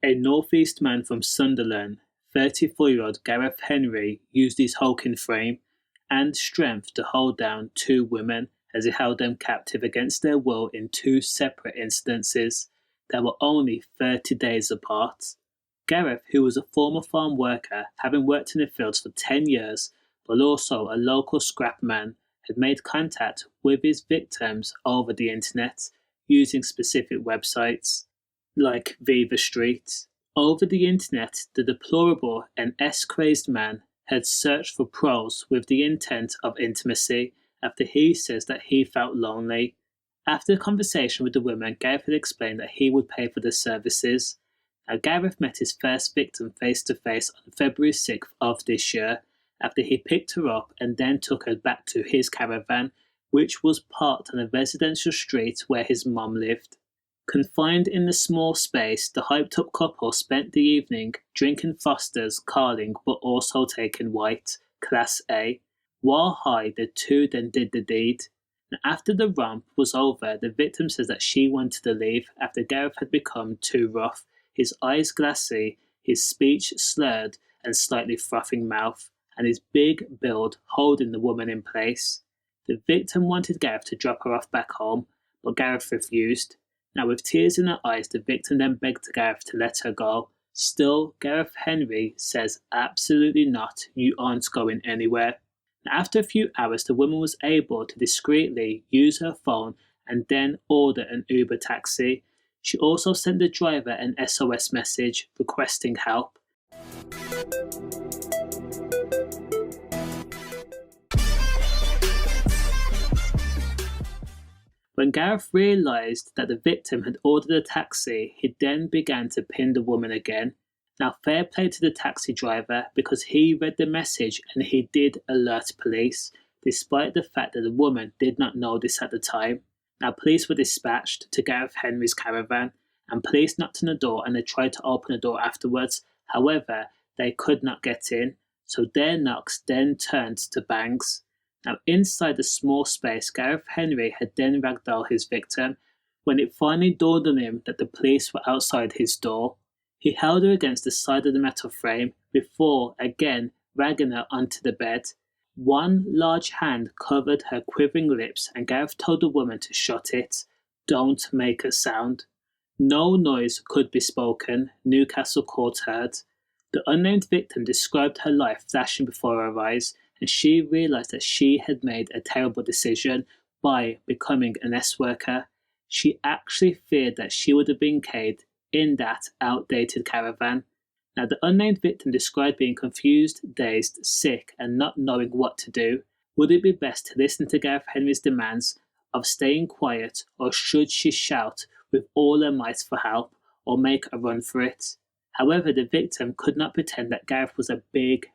A northeast man from Sunderland, 34-year-old Gareth Henry used his hulking frame and strength to hold down two women as he held them captive against their will in two separate incidences that were only 30 days apart. Gareth, who was a former farm worker, having worked in the fields for 10 years, but also a local scrapman, had made contact with his victims over the internet using specific websites, like Viva Street. Over the internet, the deplorable and crazed man had searched for pros with the intent of intimacy after he says that he felt lonely. After a conversation with the woman, Gareth had explained that he would pay for the services. Now, Gareth met his first victim face to face on February 6th of this year after he picked her up and then took her back to his caravan, which was parked on a residential street where his mum lived. Confined in the small space, the hyped-up couple spent the evening drinking Foster's, Carling, but also taking white, Class A. While high, the two then did the deed. And after the romp was over, the victim says that she wanted to leave after Gareth had become too rough, his eyes glassy, his speech slurred and slightly frothing mouth, and his big build holding the woman in place. The victim wanted Gareth to drop her off back home, but Gareth refused. Now, with tears in her eyes, the victim then begged Gareth to let her go. Still, Gareth Henry says, "Absolutely not, you aren't going anywhere." Now, after a few hours, the woman was able to discreetly use her phone and then order an Uber taxi. She also sent the driver an SOS message requesting help. When Gareth realised that the victim had ordered a taxi, he then began to pin the woman again. Now, fair play to the taxi driver because he read the message and he did alert police, despite the fact that the woman did not know this at the time. Now, police were dispatched to Gareth Henry's caravan, and police knocked on the door and they tried to open the door afterwards. However, they could not get in, so their knocks then turned to bangs. Now, inside the small space, Gareth Henry had then ragdolled his victim. When it finally dawned on him that the police were outside his door, he held her against the side of the metal frame before, again, ragging her onto the bed. One large hand covered her quivering lips, and Gareth told the woman to shut it. "Don't make a sound." No noise could be spoken, Newcastle Court heard. The unnamed victim described her life flashing before her eyes, and she realised that she had made a terrible decision by becoming an S-worker. She actually feared that she would have been caged in that outdated caravan. Now, the unnamed victim described being confused, dazed, sick, and not knowing what to do. Would it be best to listen to Gareth Henry's demands of staying quiet, or should she shout with all her might for help, or make a run for it? However, the victim could not pretend that Gareth was a big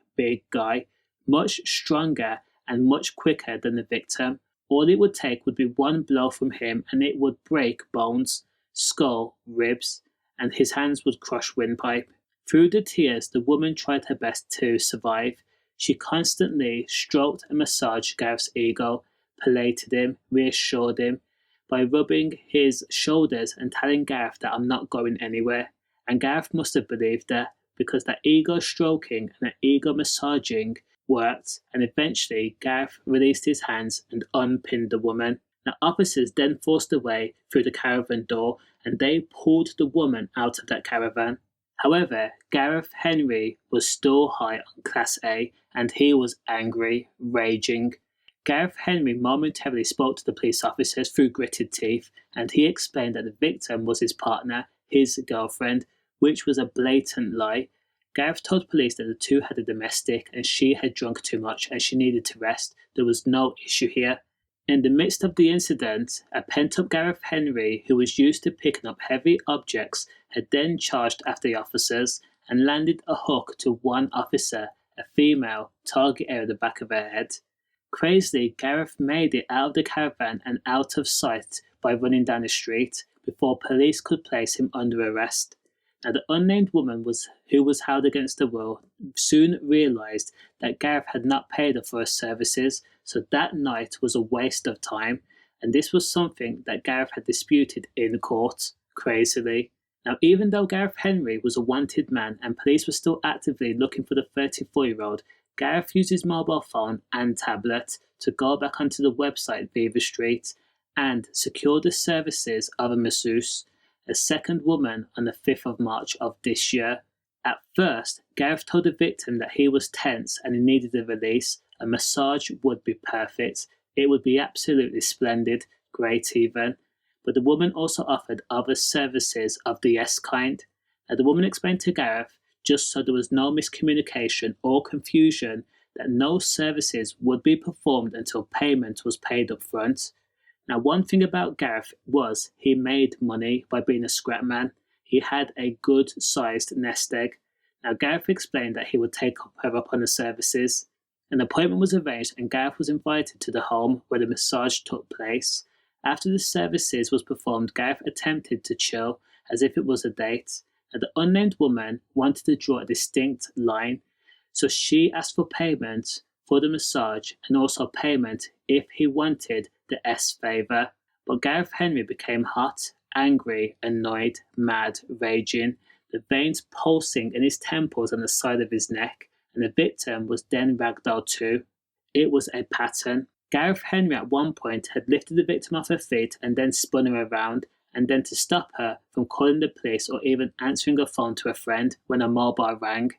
guy, much stronger and much quicker than the victim. All it would take would be one blow from him and it would break bones, skull, ribs, and his hands would crush windpipe. Through the tears, the woman tried her best to survive. She constantly stroked and massaged Gareth's ego, palated him, reassured him by rubbing his shoulders and telling Gareth that "I'm not going anywhere." And Gareth must have believed her, because that ego stroking and that ego massaging worked, and eventually Gareth released his hands and unpinned the woman. Now, officers then forced their way through the caravan door and they pulled the woman out of that caravan. However, Gareth Henry was still high on Class A and he was angry, raging. Gareth Henry momentarily spoke to the police officers through gritted teeth, and he explained that the victim was his partner, his girlfriend, which was a blatant lie. Gareth told police that the two had a domestic and she had drunk too much and she needed to rest. There was no issue here. In the midst of the incident, a pent-up Gareth Henry, who was used to picking up heavy objects, had then charged after the officers and landed a hook to one officer, a female, target area at the back of her head. Crazedly, Gareth made it out of the caravan and out of sight by running down the street before police could place him under arrest. Now, the unnamed woman who was held against the will soon realised that Gareth had not paid her for her services, so that night was a waste of time, and this was something that Gareth had disputed in court, crazily. Now, even though Gareth Henry was a wanted man and police were still actively looking for the 34-year-old, Gareth used his mobile phone and tablet to go back onto the website Viva Street and secure the services of a masseuse, a second woman, on the 5th of March of this year. At first, Gareth told the victim that he was tense and he needed a release. A massage would be perfect. It would be absolutely splendid, great even. But the woman also offered other services of the yes kind. Now, the woman explained to Gareth, just so there was no miscommunication or confusion, that no services would be performed until payment was paid up front. Now, one thing about Gareth was he made money by being a scrapman. He had a good-sized nest egg. Now, Gareth explained that he would take her up on the services. An appointment was arranged and Gareth was invited to the home where the massage took place. After the services was performed, Gareth attempted to chill as if it was a date. Now, the unnamed woman wanted to draw a distinct line, so she asked for payment for the massage and also payment if he wanted the S favour. But Gareth Henry became hot, angry, annoyed, mad, raging, the veins pulsing in his temples and the side of his neck, and the victim was then ragdolled too. It was a pattern. Gareth Henry at one point had lifted the victim off her feet and then spun her around, and then to stop her from calling the police or even answering a phone to a friend when a mobile rang.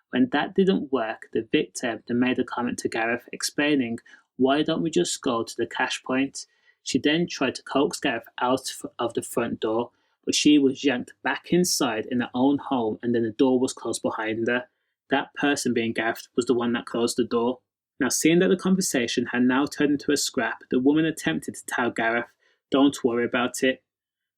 When that didn't work, the victim then made a comment to Gareth explaining, "Why don't we just go to the cash point?" She then tried to coax Gareth out of the front door, but she was yanked back inside in her own home and then the door was closed behind her. That person, being Gareth, was the one that closed the door. Now, seeing that the conversation had now turned into a scrap, the woman attempted to tell Gareth, "Don't worry about it."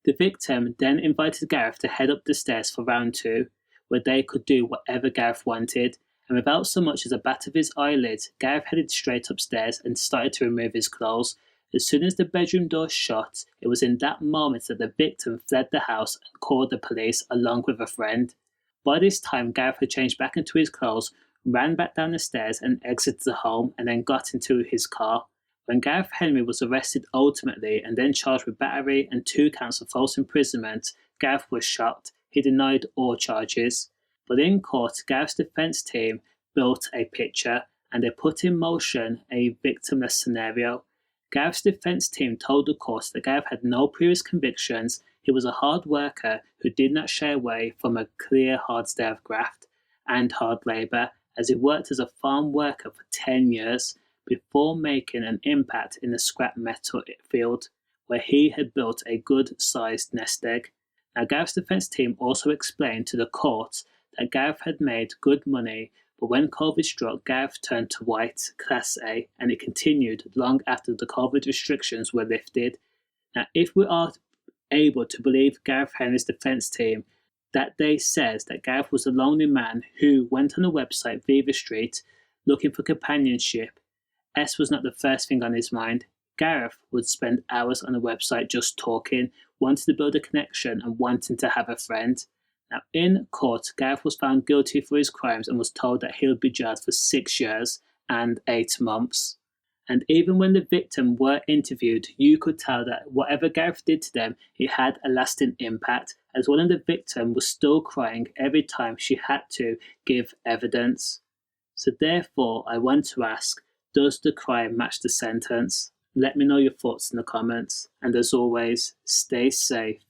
The victim then invited Gareth to head up the stairs for round 2, where they could do whatever Gareth wanted, and without so much as a bat of his eyelids, Gareth headed straight upstairs and started to remove his clothes. As soon as the bedroom door shut, it was in that moment that the victim fled the house and called the police along with a friend. By this time, Gareth had changed back into his clothes, ran back down the stairs and exited the home, and then got into his car. When Gareth Henry was arrested ultimately and then charged with battery and 2 counts of false imprisonment, Gareth was shocked. He denied all charges. But in court, Gareth's defence team built a picture and they put in motion a victimless scenario. Gareth's defence team told the court that Gareth had no previous convictions, he was a hard worker who did not shy away from a clear hard stare of graft and hard labour, as he worked as a farm worker for 10 years before making an impact in the scrap metal field, where he had built a good-sized nest egg. Now, Gareth's defence team also explained to the court that Gareth had made good money, but when COVID struck, Gareth turned to white, Class A, and it continued long after the COVID restrictions were lifted. Now, if we are able to believe Gareth Henry's defence team, that day says that Gareth was a lonely man who went on the website Viva Street looking for companionship. S was not the first thing on his mind. Gareth would spend hours on the website just talking, wanting to build a connection and wanting to have a friend. Now, in court, Gareth was found guilty for his crimes and was told that he would be jailed for 6 years and 8 months. And even when the victim were interviewed, you could tell that whatever Gareth did to them, it had a lasting impact, as one of the victim was still crying every time she had to give evidence. So therefore, I want to ask, does the crime match the sentence? Let me know your thoughts in the comments. And as always, stay safe.